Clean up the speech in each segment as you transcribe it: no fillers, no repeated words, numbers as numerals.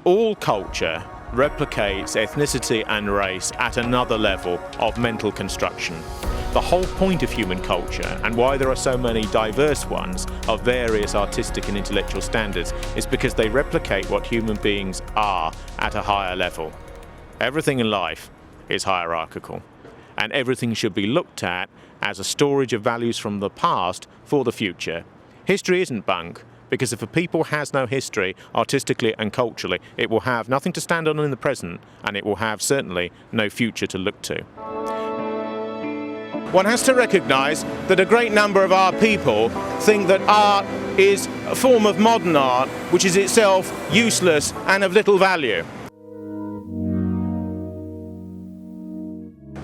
all culture replicates ethnicity and race at another level of mental construction. The whole point of human culture, and why there are so many diverse ones of various artistic and intellectual standards, is because they replicate what human beings are at a higher level. Everything in life is hierarchical, and everything should be looked at as a storage of values from the past for the future. History isn't bunk, because if a people has no history, artistically and culturally, it will have nothing to stand on in the present, and it will have certainly no future to look to. One has to recognise that a great number of our people think that art is a form of modern art which is itself useless and of little value.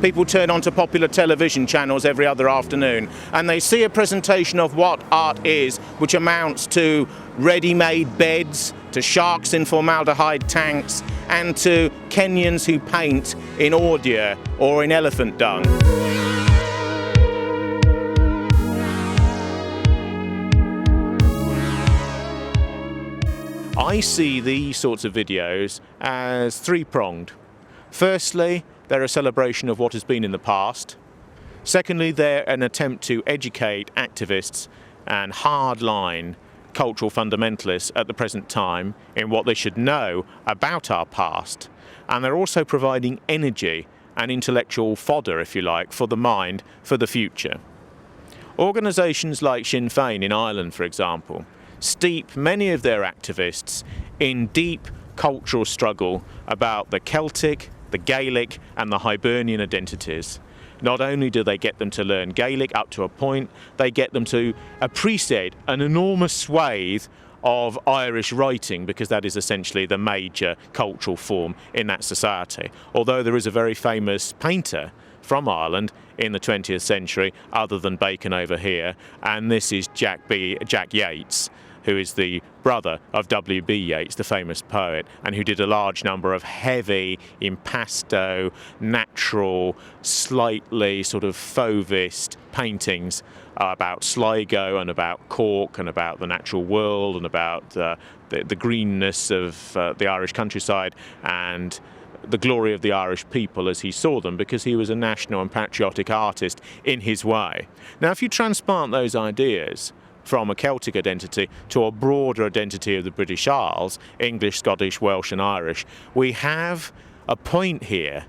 People turn onto popular television channels every other afternoon and they see a presentation of what art is, which amounts to ready-made beds, to sharks in formaldehyde tanks, and to Kenyans who paint in ordure or in elephant dung. I see these sorts of videos as three-pronged. Firstly, they're a celebration of what has been in the past. Secondly, they're an attempt to educate activists and hardline cultural fundamentalists at the present time in what they should know about our past. And they're also providing energy and intellectual fodder, if you like, for the mind for the future. Organisations like Sinn Féin in Ireland, for example, steep many of their activists in deep cultural struggle about the Celtic, the Gaelic and the Hibernian identities. Not only do they get them to learn Gaelic up to a point, they get them to appreciate an enormous swathe of Irish writing, because that is essentially the major cultural form in that society. Although there is a very famous painter from Ireland in the 20th century, other than Bacon over here, and this is Jack Yeats, who is the brother of W.B. Yeats, the famous poet, and who did a large number of heavy, impasto, natural, slightly sort of fauvist paintings about Sligo and about Cork and about the natural world and about the greenness of the Irish countryside and the glory of the Irish people as he saw them, because he was a national and patriotic artist in his way. Now, if you transplant those ideas from a Celtic identity to a broader identity of the British Isles, English, Scottish, Welsh and Irish, we have a point here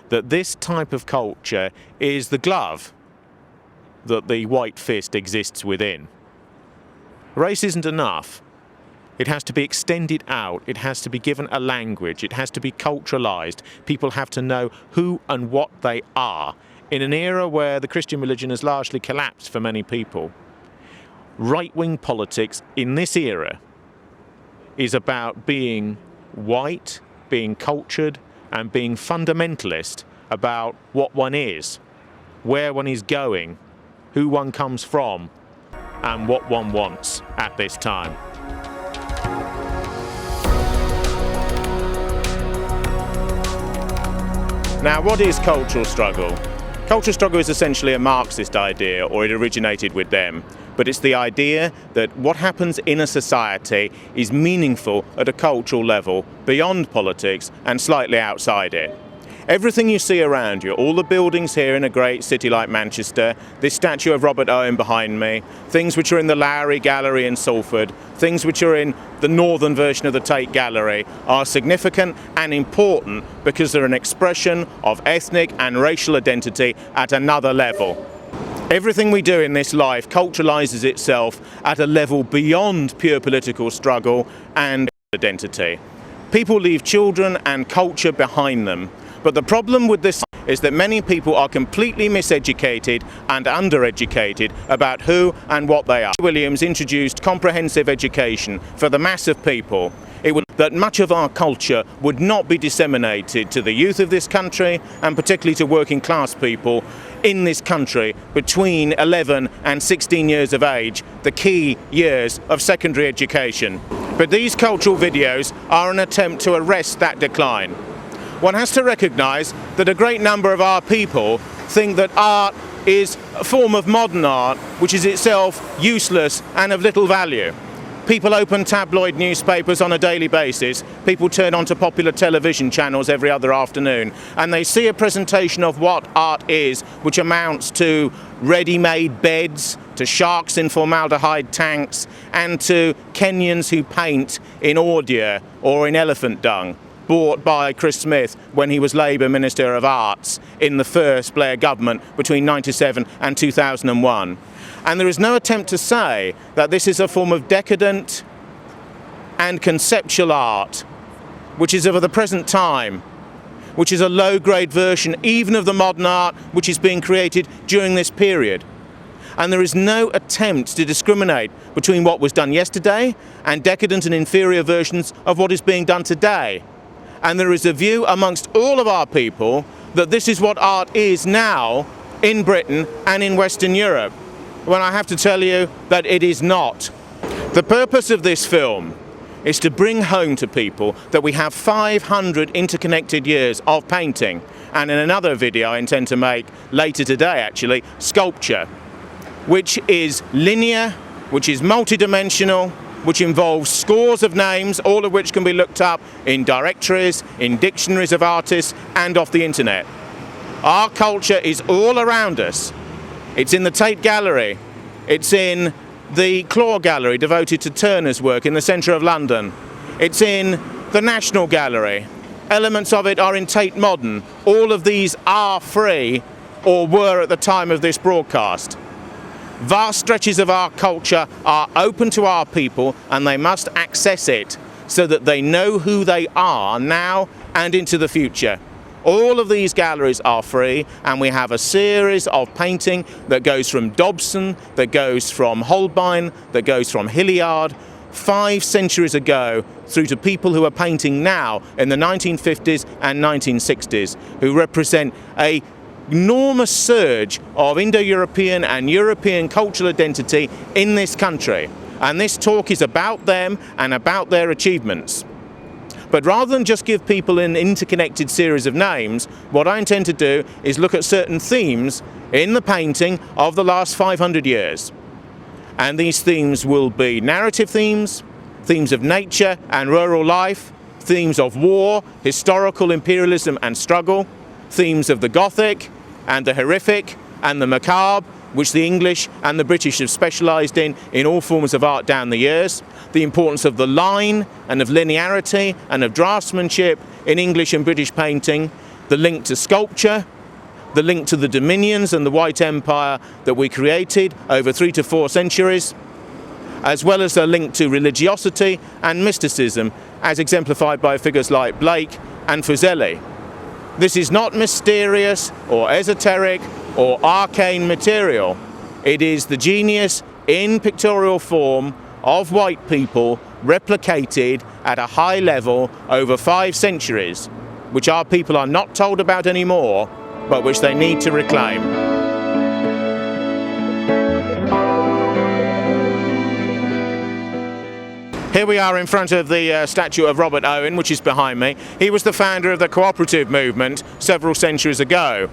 that this type of culture is the glove that the white fist exists within. Race isn't enough. It has to be extended out, it has to be given a language, it has to be culturalised. People have to know who and what they are. In an era where the Christian religion has largely collapsed for many people, right-wing politics in this era is about being white, being cultured, and being fundamentalist about what one is, where one is going, who one comes from, and what one wants at this time. Now, what is cultural struggle? Cultural struggle is essentially a Marxist idea, or it originated with them. But it's the idea that what happens in a society is meaningful at a cultural level, beyond politics and slightly outside it. Everything you see around you, all the buildings here in a great city like Manchester, this statue of Robert Owen behind me, things which are in the Lowry Gallery in Salford, things which are in the northern version of the Tate Gallery, are significant and important because they're an expression of ethnic and racial identity at another level. Everything we do in this life culturalises itself at a level beyond pure political struggle and identity. People leave children and culture behind them. But the problem with this is that many people are completely miseducated and undereducated about who and what they are. Williams introduced comprehensive education for the mass of people. It would that much of our culture would not be disseminated to the youth of this country, and particularly to working class people in this country between 11 and 16 years of age, the key years of secondary education. But these cultural videos are an attempt to arrest that decline. One has to recognise that a great number of our people think that art is a form of modern art which is itself useless and of little value. People open tabloid newspapers on a daily basis. People turn onto popular television channels every other afternoon, and they see a presentation of what art is, which amounts to ready-made beds, to sharks in formaldehyde tanks, and to Kenyans who paint in ordure or in elephant dung, bought by Chris Smith when he was Labour Minister of Arts in the first Blair government between 1997 and 2001. And there is no attempt to say that this is a form of decadent and conceptual art, which is of the present time, which is a low-grade version even of the modern art which is being created during this period. And there is no attempt to discriminate between what was done yesterday and decadent and inferior versions of what is being done today. And there is a view amongst all of our people that this is what art is now in Britain and in Western Europe, when I have to tell you that it is not. The purpose of this film is to bring home to people that we have 500 interconnected years of painting, and in another video I intend to make later today actually, sculpture, which is linear, which is multidimensional, which involves scores of names, all of which can be looked up in directories, in dictionaries of artists, and off the internet. Our culture is all around us. It's in the Tate Gallery, it's in the Claw Gallery devoted to Turner's work in the centre of London, it's in the National Gallery, elements of it are in Tate Modern. All of these are free, or were at the time of this broadcast. Vast stretches of our culture are open to our people, and they must access it so that they know who they are now and into the future. All of these galleries are free, and we have a series of painting that goes from Dobson, that goes from Holbein, that goes from Hilliard, 5 centuries ago, through to people who are painting now in the 1950s and 1960s, who represent an enormous surge of Indo-European and European cultural identity in this country. And this talk is about them and about their achievements. But rather than just give people an interconnected series of names, what I intend to do is look at certain themes in the painting of the last 500 years. And these themes will be narrative themes, themes of nature and rural life, themes of war, historical imperialism and struggle, themes of the Gothic and the horrific and the macabre, which the English and the British have specialised in all forms of art down the years, the importance of the line and of linearity and of draftsmanship in English and British painting, the link to sculpture, the link to the dominions and the White Empire that we created over 3 to 4 centuries, as well as a link to religiosity and mysticism, as exemplified by figures like Blake and Fuseli. This is not mysterious or esoteric or arcane material. It is the genius in pictorial form of white people replicated at a high level over 5 centuries, which our people are not told about anymore, but which they need to reclaim. Here we are in front of the statue of Robert Owen, which is behind me. He was the founder of the cooperative movement several centuries ago.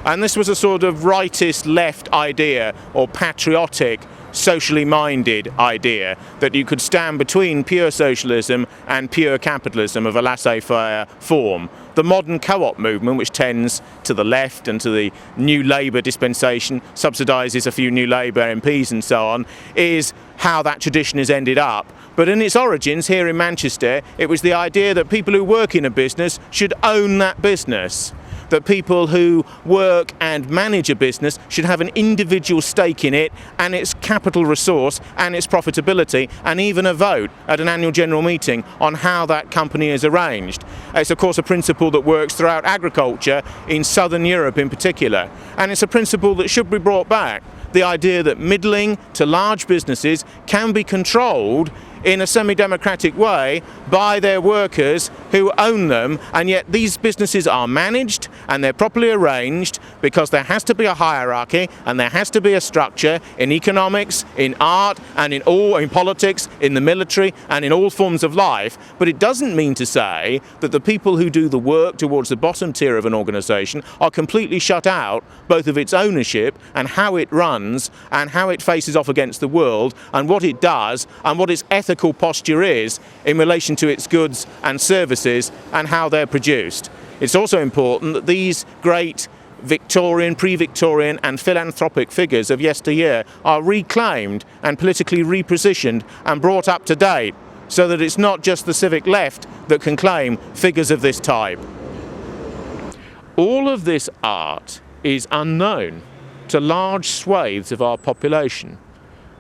And this was a sort of rightist left idea, or patriotic, socially minded idea, that you could stand between pure socialism and pure capitalism of a laissez-faire form. The modern co-op movement, which tends to the left and to the new Labour dispensation, subsidises a few new Labour MPs and so on, is how that tradition has ended up. But in its origins here in Manchester, it was the idea that people who work in a business should own that business. That people who work and manage a business should have an individual stake in it and its capital resource and its profitability, and even a vote at an annual general meeting on how that company is arranged. It's of course a principle that works throughout agriculture in southern Europe in particular, and it's a principle that should be brought back. The idea that middling to large businesses can be controlled in a semi-democratic way by their workers who own them, and yet these businesses are managed and they're properly arranged because there has to be a hierarchy and there has to be a structure in economics, in art, and in politics, in the military, and in all forms of life. But it doesn't mean to say that the people who do the work towards the bottom tier of an organisation are completely shut out, both of its ownership and how it runs and how it faces off against the world and what it does and what its ethics ethical posture is in relation to its goods and services and how they're produced. It's also important that these great Victorian, pre-Victorian and philanthropic figures of yesteryear are reclaimed and politically repositioned and brought up to date, so that it's not just the civic left that can claim figures of this type. All of this art is unknown to large swathes of our population,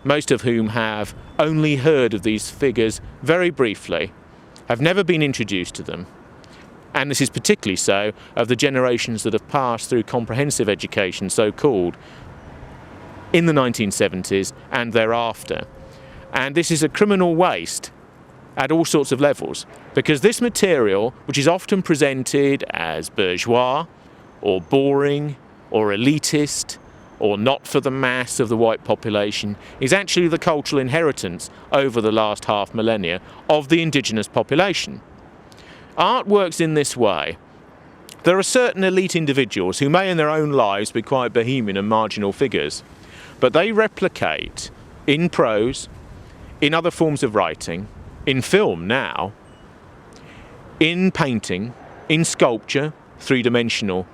most of whom have only heard of these figures very briefly, have never been introduced to them. And this is particularly so of the generations that have passed through comprehensive education, so-called, in the 1970s and thereafter. And this is a criminal waste at all sorts of levels, because this material, which is often presented as bourgeois or boring or elitist or not for the mass of the white population, is actually the cultural inheritance over the last half millennia of the indigenous population. Art works in this way. There are certain elite individuals who may in their own lives be quite bohemian and marginal figures, but they replicate in prose, in other forms of writing, in film now, in painting, in sculpture, three-dimensional,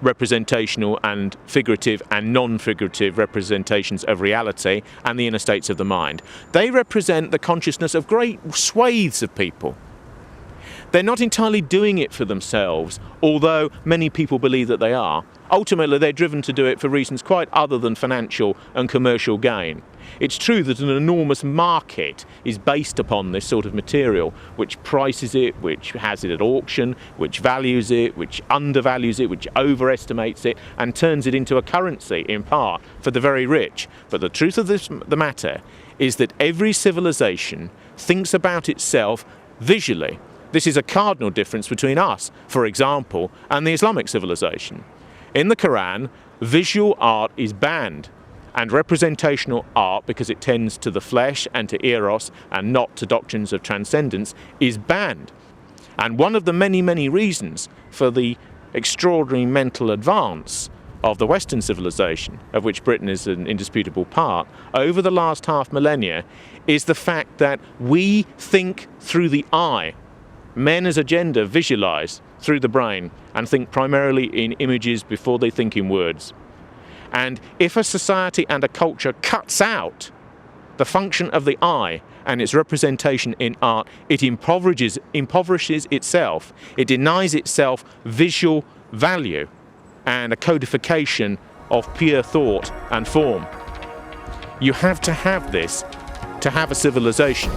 representational and figurative and non-figurative representations of reality and the inner states of the mind. They represent the consciousness of great swathes of people. They're not entirely doing it for themselves, although many people believe that they are. Ultimately, they're driven to do it for reasons quite other than financial and commercial gain. It's true that an enormous market is based upon this sort of material, which prices it, which has it at auction, which values it, which undervalues it, which overestimates it, and turns it into a currency, in part, for the very rich. But the truth of the matter is that every civilization thinks about itself visually. This is a cardinal difference between us, for example, and the Islamic civilization. In the Quran, visual art is banned, and representational art, because it tends to the flesh and to eros and not to doctrines of transcendence, is banned. And one of the many, many reasons for the extraordinary mental advance of the Western civilization, of which Britain is an indisputable part, over the last half millennia, is the fact that we think through the eye. Men as a gender visualize through the brain and think primarily in images before they think in words. And if a society and a culture cuts out the function of the eye and its representation in art, it impoverishes itself. It denies itself visual value and a codification of pure thought and form. You have to have this to have a civilization.